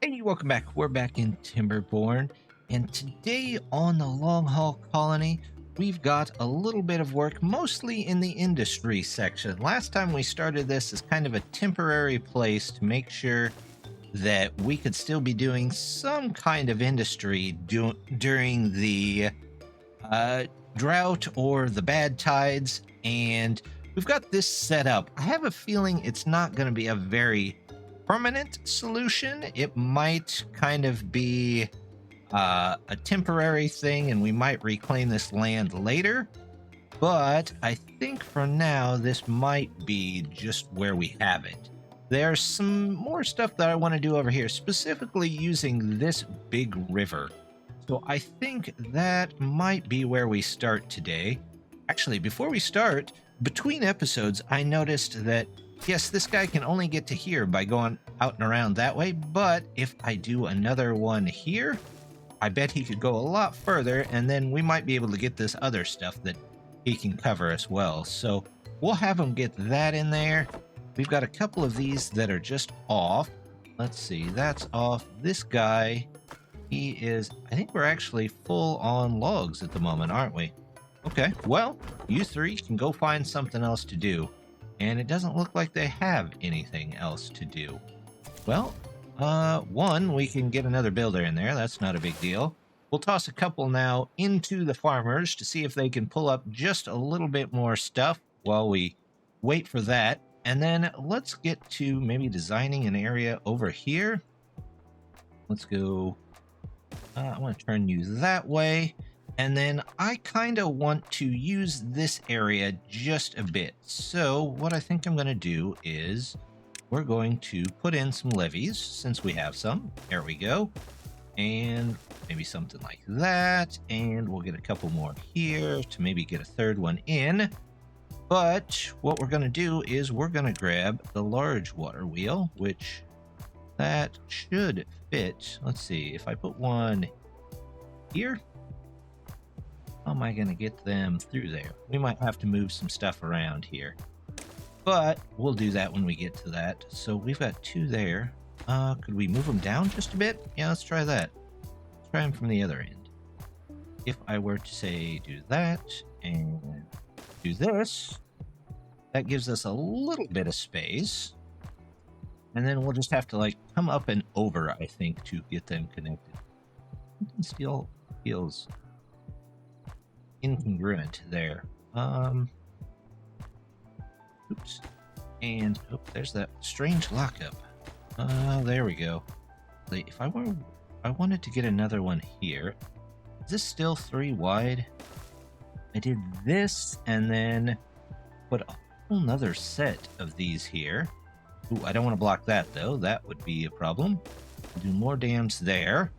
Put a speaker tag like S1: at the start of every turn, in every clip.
S1: Hey, welcome back. We're back in Timberborn, and today on the Long Haul Colony, we've got a little bit of work, mostly in the industry section. Last time we started this as kind of a temporary place to make sure that we could still be doing some kind of industry during the uh, drought or the bad tides, and we've got this set up. I have a feeling it's not going to be a very permanent solution. It might kind of be a temporary thing, and we might reclaim this land later. But I think for now, this might be just where we have it. There's some more stuff that I want to do over here, specifically using this big river. So I think that might be where we start today. Actually, before we start, between episodes, I noticed that yes, this guy can only get to here by going out and around that way, but if I do another one here, I bet he could go a lot further, and then we might be able to get this other stuff that he can cover as well. So we'll have him get that in there. We've got a couple of these that are just off. Let's see, that's off. This guy, he is, I think we're actually full on logs at the moment, aren't we? Okay, well, you three can go find something else to do. And it doesn't look like they have anything else to do. Well, one, we can get another builder in there. That's not a big deal. We'll toss a couple now into the farmers to see if they can pull up just a little bit more stuff while we wait for that. And then let's get to maybe designing an area over here. Let's go. I want to turn you that way. And then I kind of want to use this area just a bit. So what I think I'm going to do is we're going to put in some levees since we have some. There we go. And maybe something like that. And we'll get a couple more here to maybe get a third one in. But what we're going to do is we're going to grab the large water wheel, which that should fit. Let's see if I put one here. How am I going to get them through there? We might have to move some stuff around here, but we'll do that when we get to that. So we've got two there. Could we move them down just a bit? Yeah, let's try that. Let's try them from the other end. If I were to say do that and do this, that gives us a little bit of space. And then we'll just have to like come up and over, I think, to get them connected. Something still feels incongruent there. Oops. And oh, there's that strange lockup. There we go. If I wanted to get another one here. Is this still 3 wide? I did this and then put a whole nother set of these here. Ooh, I don't want to block that though. That would be a problem. Do more dams there.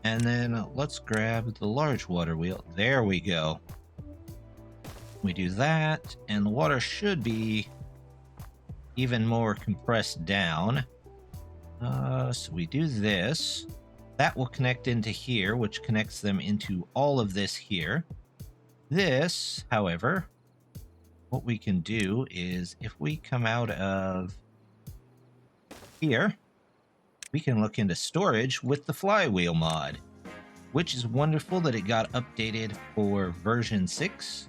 S1: And then let's grab the large water wheel. There we go. We do that, and the water should be even more compressed down. So we do this. That will connect into here, which connects them into all of this here. This, however, what we can do is if we come out of here, we can look into storage with the FlyWheel mod, which is wonderful that it got updated for version 6.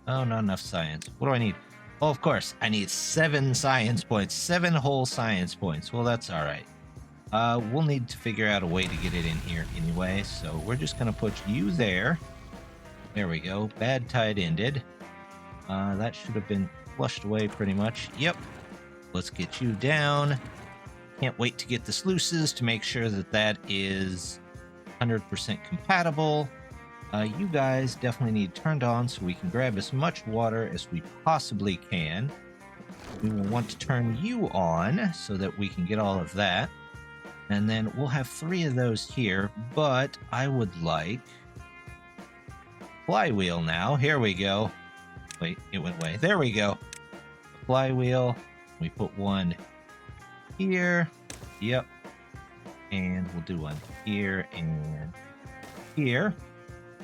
S1: Oh, not enough science. What do I need? Oh, of course, I need 7 science points. 7 whole science points. Well, that's all right. We'll need to figure out a way to get it in here anyway, so we're just going to put you there. There we go. Bad tide ended. That should have been flushed away pretty much. Yep. Let's get you down. Can't wait to get the sluices to make sure that that is 100% compatible. You guys definitely need turned on so we can grab as much water as we possibly can. We will want to turn you on so that we can get all of that. And then we'll have 3 of those here, but I would like flywheel now. Here we go. Wait, it went away. There we go. Flywheel. We put one here. Yep. And we'll do one here and here.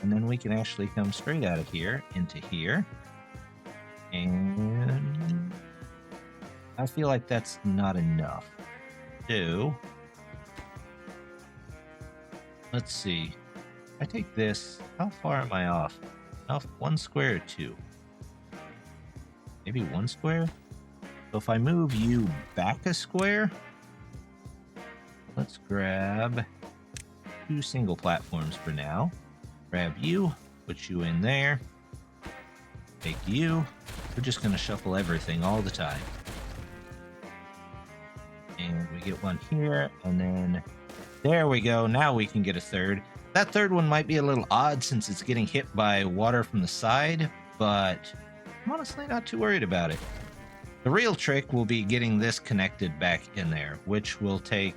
S1: And then we can actually come straight out of here into here. And I feel like that's not enough. So let's see. I take this. How far am I off? Off 1 square or 2? Maybe 1 square? So if I move you back a square, let's grab 2 single platforms for now. Grab you, put you in there. Take you. We're just going to shuffle everything all the time. And we get one here, and then there we go. Now we can get a third. That third one might be a little odd since it's getting hit by water from the side, but I'm honestly not too worried about it. The real trick will be getting this connected back in there, which will take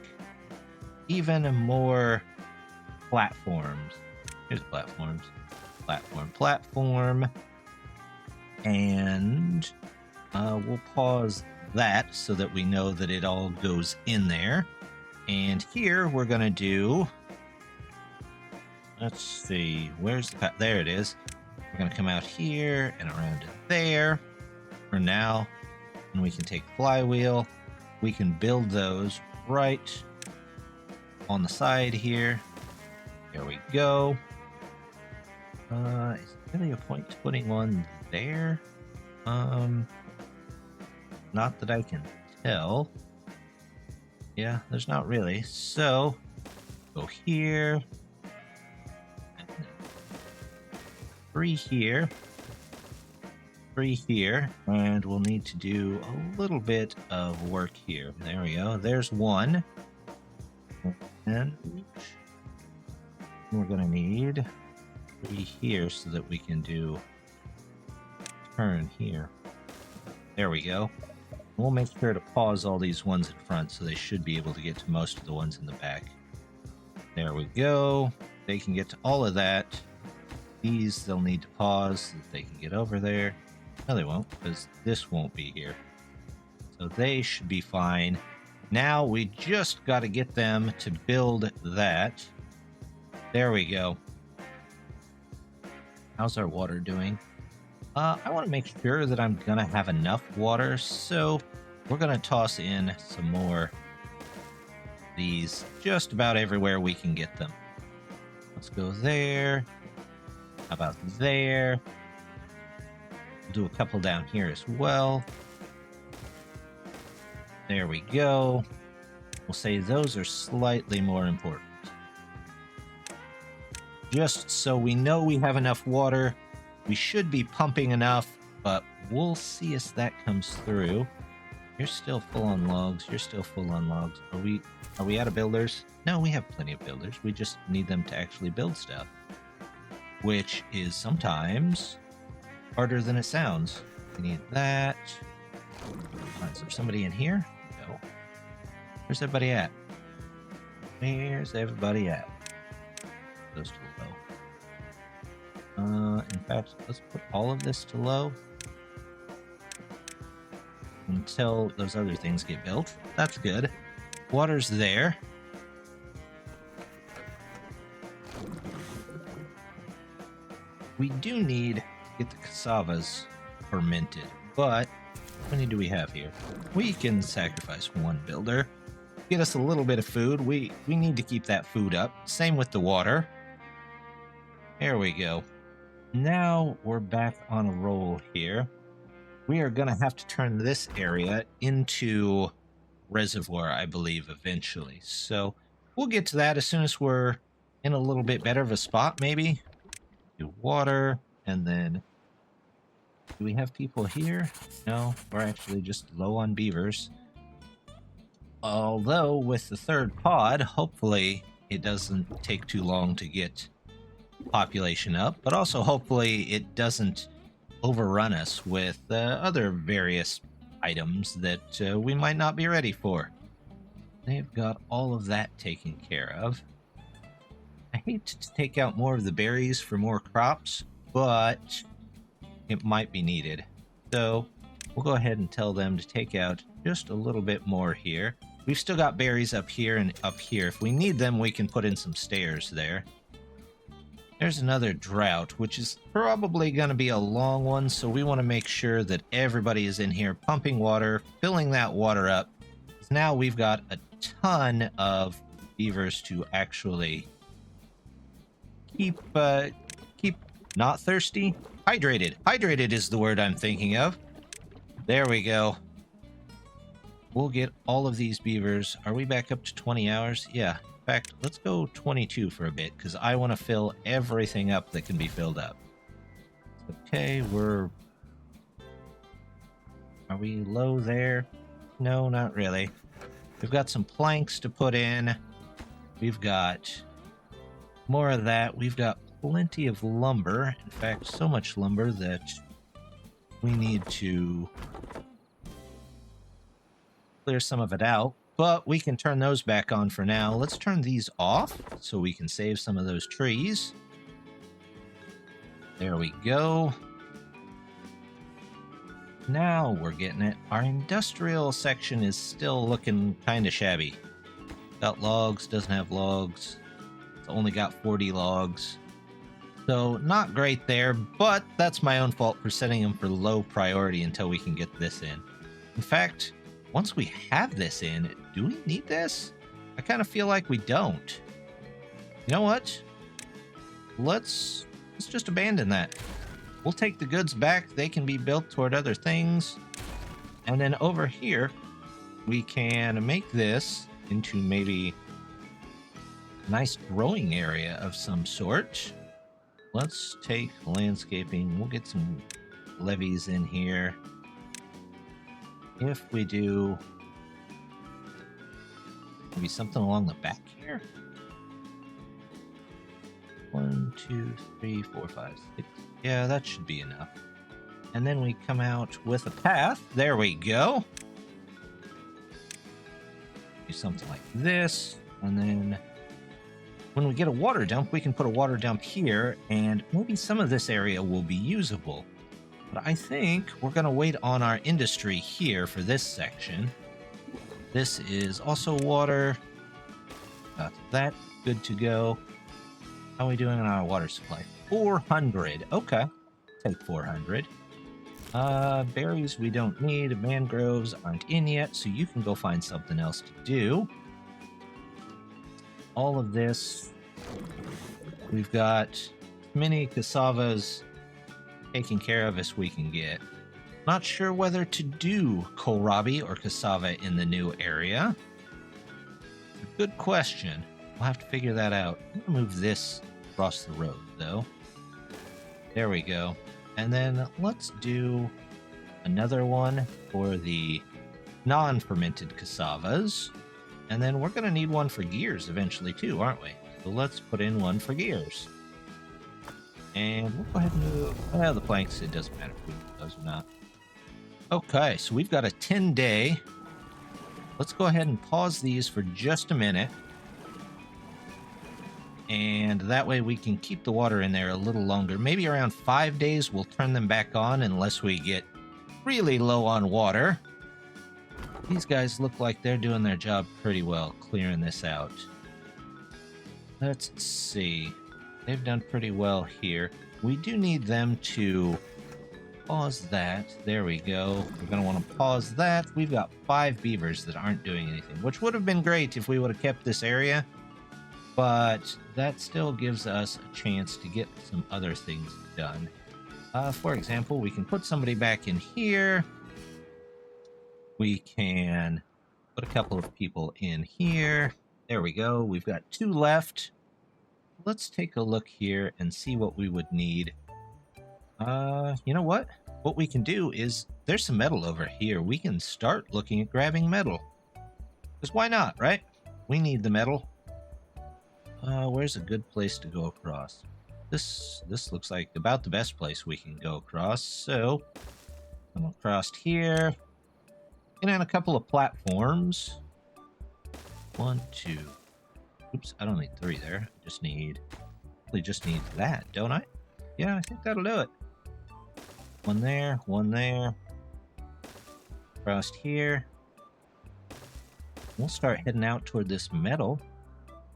S1: even more platforms. Here's platforms. Platform. And we'll pause that so that we know that it all goes in there. And here we're going to do... Let's see, where's the path? There it is. We're going to come out here and around to there for now. And we can take FlyWheel. We can build those right on the side here. There we go. Is there really a point to putting one there? Not that I can tell. Yeah, there's not really. So, go here. 3 here, 3 here, and we'll need to do a little bit of work here. There we go. There's 1. And we're going to need 3 here so that we can do turn here. There we go. We'll make sure to pause all these ones in front so they should be able to get to most of the ones in the back. There we go. They can get to all of that. These they'll need to pause so that they can get over there. No, they won't, because this won't be here. So they should be fine. Now we just got to get them to build that. There we go. How's our water doing? I want to make sure that I'm going to have enough water, so we're going to toss in some more of these just about everywhere we can get them. Let's go there. How about there? We'll do a couple down here as well. There we go. We'll say those are slightly more important. Just so we know we have enough water. We should be pumping enough, but we'll see as that comes through. You're still full on logs. You're still full on logs. Are we out of builders? No, we have plenty of builders. We just need them to actually build stuff, which is sometimes harder than it sounds. We need that. Is there somebody in here? No. Where's everybody at? Where's everybody at? Goes to low. In fact, let's put all of this to low until those other things get built. That's good. Water's there. We do need to get the cassavas fermented, but how many do we have here? We can sacrifice 1 builder. Get us a little bit of food. We need to keep that food up. Same with the water. There we go. Now we're back on a roll here. We are going to have to turn this area into reservoir, I believe, eventually. So we'll get to that as soon as we're in a little bit better of a spot, maybe. Do water, and then... Do we have people here? No, we're actually just low on beavers. Although, with the 3rd pod, hopefully it doesn't take too long to get population up, but also hopefully it doesn't overrun us with other various items that we might not be ready for. They've got all of that taken care of. I hate to take out more of the berries for more crops, but it might be needed. So we'll go ahead and tell them to take out just a little bit more here. We've still got berries up here and up here. If we need them, we can put in some stairs there. There's another drought, which is probably going to be a long one, so we want to make sure that everybody is in here pumping water, filling that water up. Now we've got a ton of beavers to actually keep not thirsty. Hydrated. Hydrated is the word I'm thinking of. There we go. We'll get all of these beavers. Are we back up to 20 hours? Yeah. In fact, let's go 22 for a bit, because I want to fill everything up that can be filled up. Okay, are we low there? No, not really. We've got some planks to put in. We've got more of that. We've got plenty of lumber. In fact, so much lumber that we need to clear some of it out, but we can turn those back on for now. Let's turn these off so we can save some of those trees. There we go. Now we're getting it. Our industrial section is still looking kind of shabby. Got logs, doesn't have logs. It's only got 40 logs. So not great there, but that's my own fault for setting them for low priority until we can get this in. In fact, once we have this in, do we need this? I kind of feel like we don't. You know what? Let's just abandon that. We'll take the goods back. They can be built toward other things. And then over here, we can make this into maybe a nice growing area of some sort. Let's take landscaping. We'll get some levees in here. If we do maybe something along the back here. 1, 2, 3, 4, 5, 6. Yeah, that should be enough. And then we come out with a path. There we go. Do something like this. And then when we get a water dump, we can put a water dump here, and maybe some of this area will be usable. But I think we're going to wait on our industry here for this section. This is also water. Got that. Good to go. How are we doing on our water supply? 400. Okay. Take 400. Berries we don't need. Mangroves aren't in yet, so you can go find something else to do. All of this. We've got many cassavas taken care of as we can get. Not sure whether to do kohlrabi or cassava in the new area. Good question. We'll have to figure that out. I'm gonna move this across the road, though. There we go. And then let's do another one for the non-fermented cassavas. And then we're going to need one for gears eventually, too, aren't we? So let's put in one for gears. And we'll go ahead and move the planks. It doesn't matter if we move those or not. Okay, so we've got a 10-day. Let's go ahead and pause these for just a minute. And that way we can keep the water in there a little longer. Maybe around 5 days we'll turn them back on unless we get really low on water. These guys look like they're doing their job pretty well, clearing this out. Let's see. They've done pretty well here. We do need them to pause that. There we go. We're going to want to pause that. We've got 5 beavers that aren't doing anything, which would have been great if we would have kept this area. But that still gives us a chance to get some other things done. For example, we can put somebody back in here. We can put a couple of people in here. There we go. We've got 2 left. Let's take a look here and see what we would need. You know what? What we can do is, there's some metal over here. We can start looking at grabbing metal. Because why not, right? We need the metal. Where's a good place to go across? This looks like about the best place we can go across. So, come across here. Get in a couple of platforms. 1, 2. Oops, I don't need 3 there. I just need that, don't I? Yeah, I think that'll do it. 1 there, 1 there. Across here. We'll start heading out toward this metal.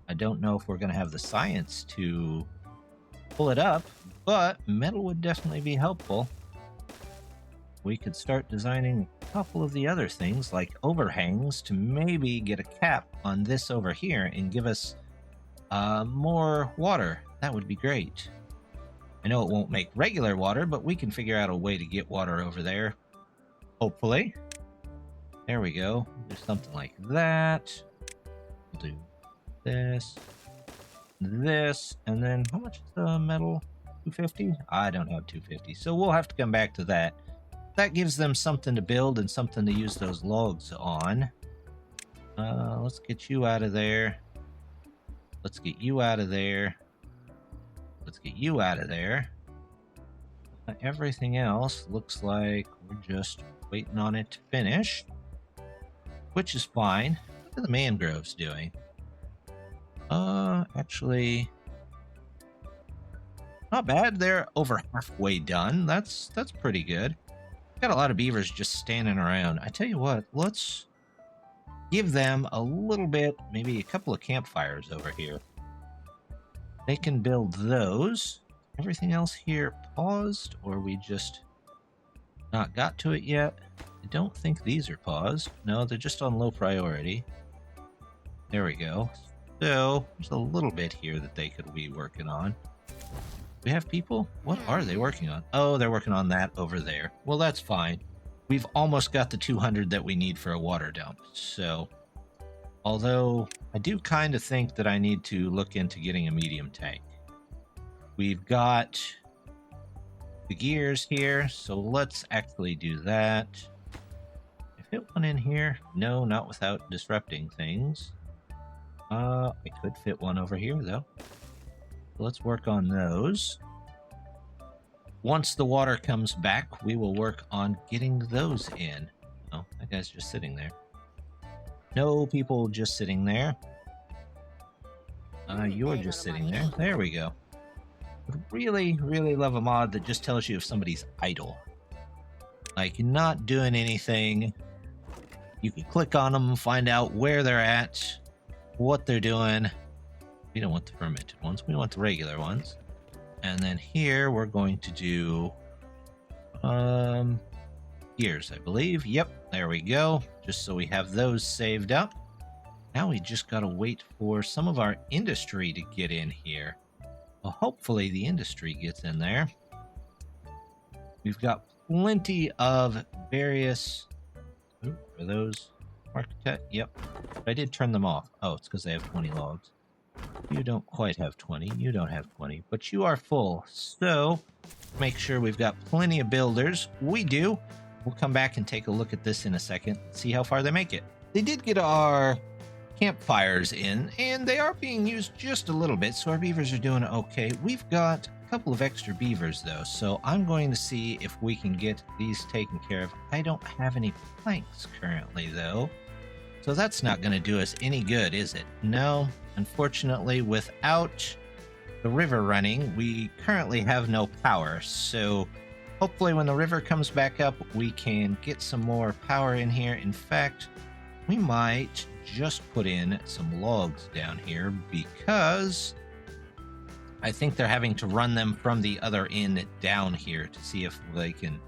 S1: I don't know if we're going to have the science to pull it up, but metal would definitely be helpful. We could start designing a couple of the other things, like overhangs, to maybe get a cap on this over here and give us more water that would be great. I know it won't make regular water, but we can figure out a way to get water over there. Hopefully. There we go. Do something like that. We'll do this, and then how much is the metal? 250? I don't have 250, so we'll have to come back to that. That gives them something to build and something to use those logs on. Let's get you out of there. Let's get you out of there. Let's get you out of there. Everything else looks like we're just waiting on it to finish, which is fine. What are the mangroves doing? Actually, not bad. They're over halfway done. That's pretty good. Got a lot of beavers just standing around. I tell you what, let's give them a little bit, maybe a couple of campfires over here. They can build those. Everything else here paused, or we just not got to it yet. I don't think these are paused. No, they're just on low priority. There we go. So there's a little bit here that they could be working on. We have people? What are they working on? Oh, they're working on that over there. Well, that's fine. We've almost got the 200 that we need for a water dump. So, although I do kind of think that I need to look into getting a medium tank. We've got the gears here, so let's actually do that. Can I fit one in here? No, not without disrupting things. I could fit one over here, though. Let's work on those. Once the water comes back, we will work on getting those in. Oh, that guy's just sitting there. No people just sitting there. You're just sitting there. There we go. Would really, really love a mod that just tells you if somebody's idle. Like, not doing anything. You can click on them, find out where they're at, what they're doing. We don't want the fermented ones. We want the regular ones. And then here we're going to do gears, I believe. Yep, there we go. Just so we have those saved up. Now we just got to wait for some of our industry to get in here. Well, hopefully the industry gets in there. We've got plenty of various... Ooh, are those architect? Yep. But I did turn them off. Oh, it's because they have 20 logs. You don't quite have 20. You don't have 20. But you are full. So, make sure we've got plenty of builders. We do. We'll come back and take a look at this in a second. See how far they make it. They did get our campfires in, and they are being used just a little bit, so our beavers are doing okay. We've got a couple of extra beavers, though, so I'm going to see if we can get these taken care of. I don't have any planks currently, though, so that's not going to do us any good, is it? No. Unfortunately, without the river running, we currently have no power, so hopefully when the river comes back up, we can get some more power in here. In fact, we might just put in some logs down here because I think they're having to run them from the other end down here to see if they can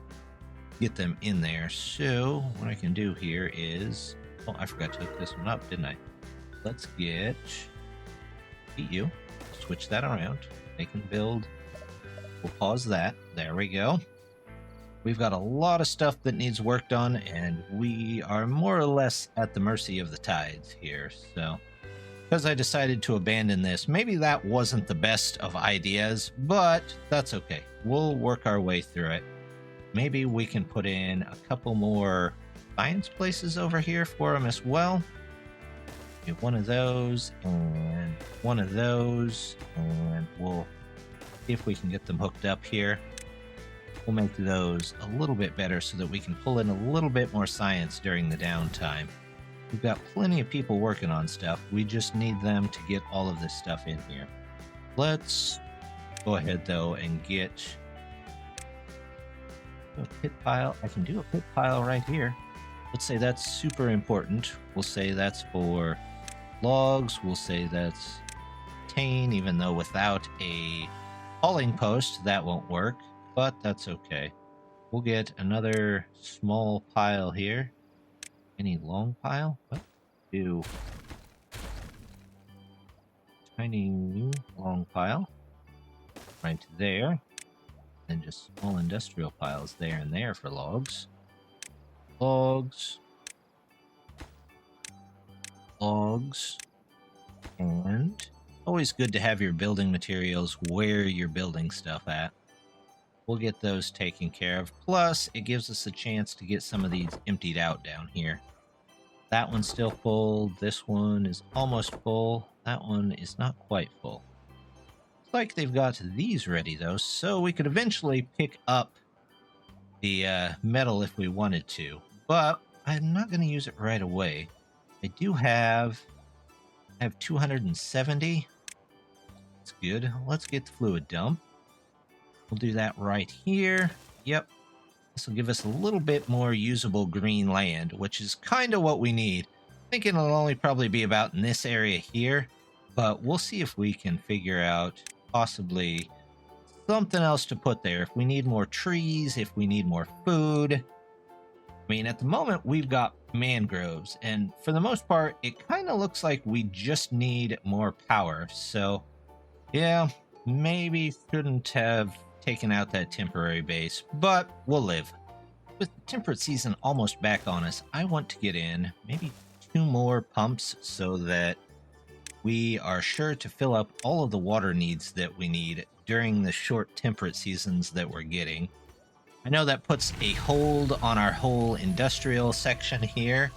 S1: get them in there. So what I can do here is... Oh, I forgot to hook this one up, didn't I? Let's get you. Switch that around. They can build. We'll pause that. There we go. We've got a lot of stuff that needs worked on, and we are more or less at the mercy of the tides here. So, because I decided to abandon this, maybe that wasn't the best of ideas, but that's okay. We'll work our way through it. Maybe we can put in a couple more science places over here for them as well. Get one of those and one of those, and we'll see if we can get them hooked up here. We'll make those a little bit better so that we can pull in a little bit more science during the downtime. We've got plenty of people working on stuff. We just need them to get all of this stuff in here. Let's go ahead, though, and get a pit pile. I can do a pit pile right here. Let's say that's super important. We'll say that's for logs. We'll say that's tane, even though without a hauling post, that won't work. But that's okay. We'll get another small pile here. Any long pile? What? Do tiny long pile. right there. And just small industrial piles there and there for logs. Logs. Logs. And always good to have your building materials where you're building stuff at. We'll get those taken care of. Plus, it gives us a chance to get some of these emptied out down here. That one's still full. This one is almost full. That one is not quite full. Looks like they've got these ready, though, so we could eventually pick up the metal if we wanted to. But I'm not going to use it right away. I do have 270. That's good. Let's get the fluid dump. We'll do that right here. Yep. This will give us a little bit more usable green land, which is kind of what we need. I think it'll only probably be about in this area here, but we'll see if we can figure out possibly something else to put there. If we need more trees, if we need more food. I mean, at the moment, we've got mangroves, and for the most part, it kind of looks like we just need more power. So, yeah, maybe shouldn't have taken out that temporary base, but we'll live. With the temperate season almost back on us, I want to get in maybe 2 more pumps so that we are sure to fill up all of the water needs that we need during the short temperate seasons that we're getting. I know that puts a hold on our whole industrial section here,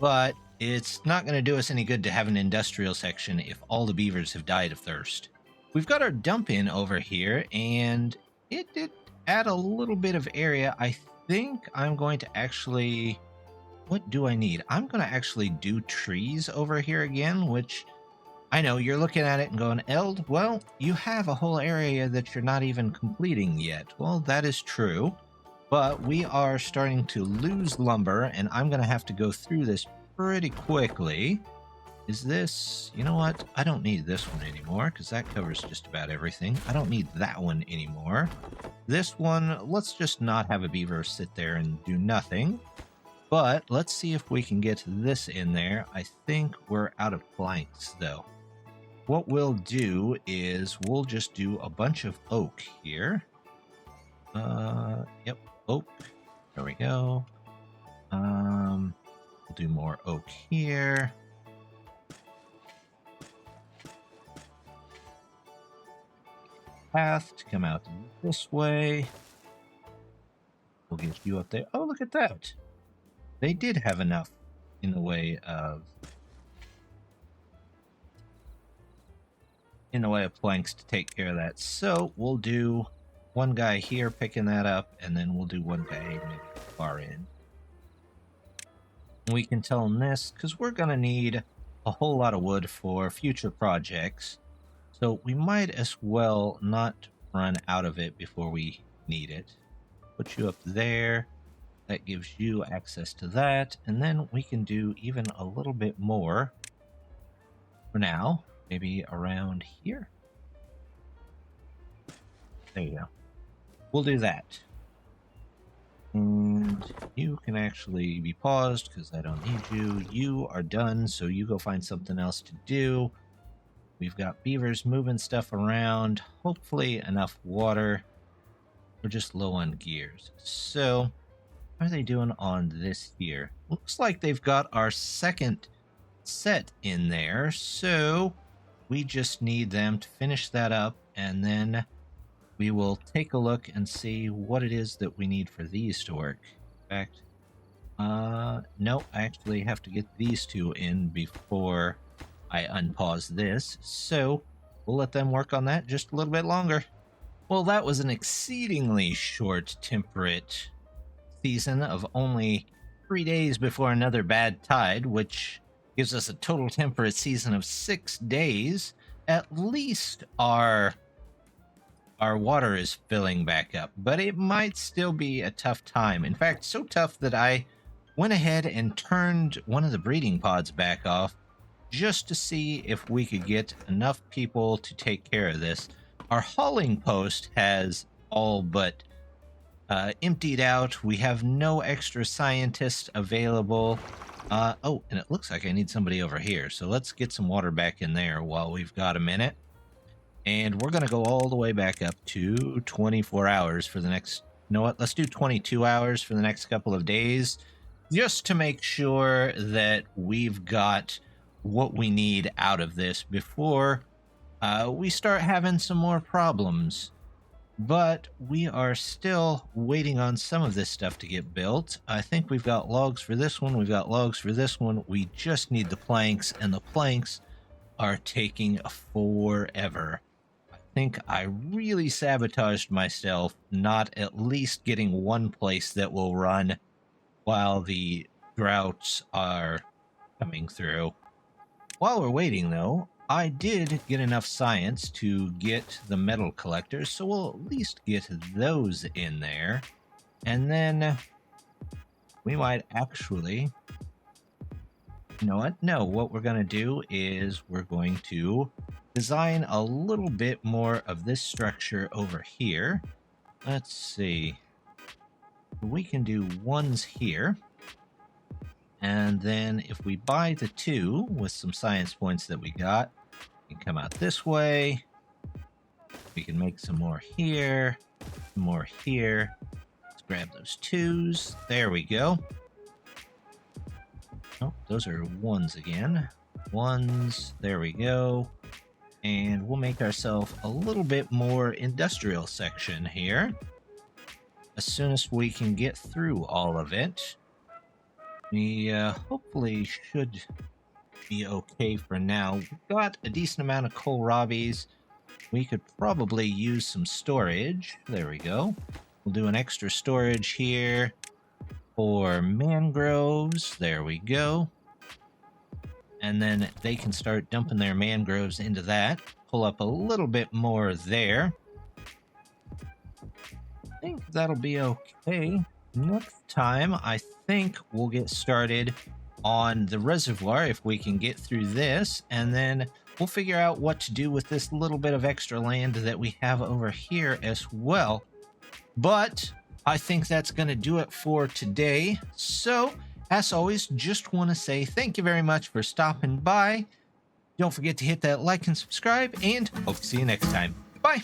S1: but it's not going to do us any good to have an industrial section if all the beavers have died of thirst. We've got our dump in over here, and it did add a little bit of area. I think I'm going to actually... What do I need? I'm going to actually do trees over here again, which I know you're looking at it and going, Eld, well, you have a whole area that you're not even completing yet. Well, that is true, but we are starting to lose lumber, and I'm going to have to go through this pretty quickly. Is this... You know what? I don't need this one anymore, because that covers just about everything. I don't need that one anymore. This one, let's just not have a beaver sit there and do nothing. But let's see if we can get this in there. I think we're out of planks, though. What we'll do is we'll just do a bunch of oak here. Yep, oak. There we go. We'll do more oak here. Path to come out this way. We'll get you up there. Oh, look at that. They did have enough in the way of planks to take care of that. So we'll do one guy here picking that up, and then we'll do one guy maybe far in. We can tell them this because we're going to need a whole lot of wood for future projects. So we might as well not run out of it before we need it. Put you up there. That gives you access to that. And then we can do even a little bit more for now. Maybe around here. There you go. We'll do that. And you can actually be paused because I don't need you. You are done, so you go find something else to do. We've got beavers moving stuff around. Hopefully enough water. We're just low on gears. So, what are they doing on this here? Looks like they've got our second set in there. So, we just need them to finish that up, and then we will take a look and see what it is that we need for these to work. In fact, no, I actually have to get these two in before I unpause this. So we'll let them work on that just a little bit longer. Well, that was an exceedingly short temperate season of only 3 days before another bad tide, which gives us a total temperate season of 6 days. At least our water is filling back up, but it might still be a tough time. In fact, so tough that I went ahead and turned one of the breeding pods back off just to see if we could get enough people to take care of this. Our hauling post has all but emptied out. We have no extra scientists available. Oh, and it looks like I need somebody over here. So let's get some water back in there while we've got a minute. And we're going to go all the way back up to 24 hours for the next... You know what? Let's do 22 hours for the next couple of days, just to make sure that we've got what we need out of this before we start having some more problems. But we are still waiting on some of this stuff to get built. I think we've got logs for this one. We've got logs for this one. We just need the planks, and the planks are taking forever. I think I really sabotaged myself not at least getting one place that will run while the droughts are coming through. While we're waiting, though, I did get enough science to get the metal collectors, so we'll at least get those in there. And then we might actually... You know what? No, what we're going to do is we're going to design a little bit more of this structure over here. Let's see. We can do ones here. And then if we buy the two with some science points that we got, we can come out this way. We can make some more here, some more here. Let's grab those twos. There we go. Oh, those are ones again. Ones. There we go. And we'll make ourselves a little bit more industrial section here. As soon as we can get through all of it, we hopefully should be okay for now. We've got a decent amount of kohlrabies. We could probably use some storage. There we go. We'll do an extra storage here for mangroves. There we go. And then they can start dumping their mangroves into that. Pull up a little bit more there. I think that'll be okay. Next time, I think we'll get started on the reservoir if we can get through this, and then we'll figure out what to do with this little bit of extra land that we have over here as well. But I think that's going to do it for today. So, as always, just want to say thank you very much for stopping by. Don't forget to hit that like and subscribe, and hope to see you next time. Bye!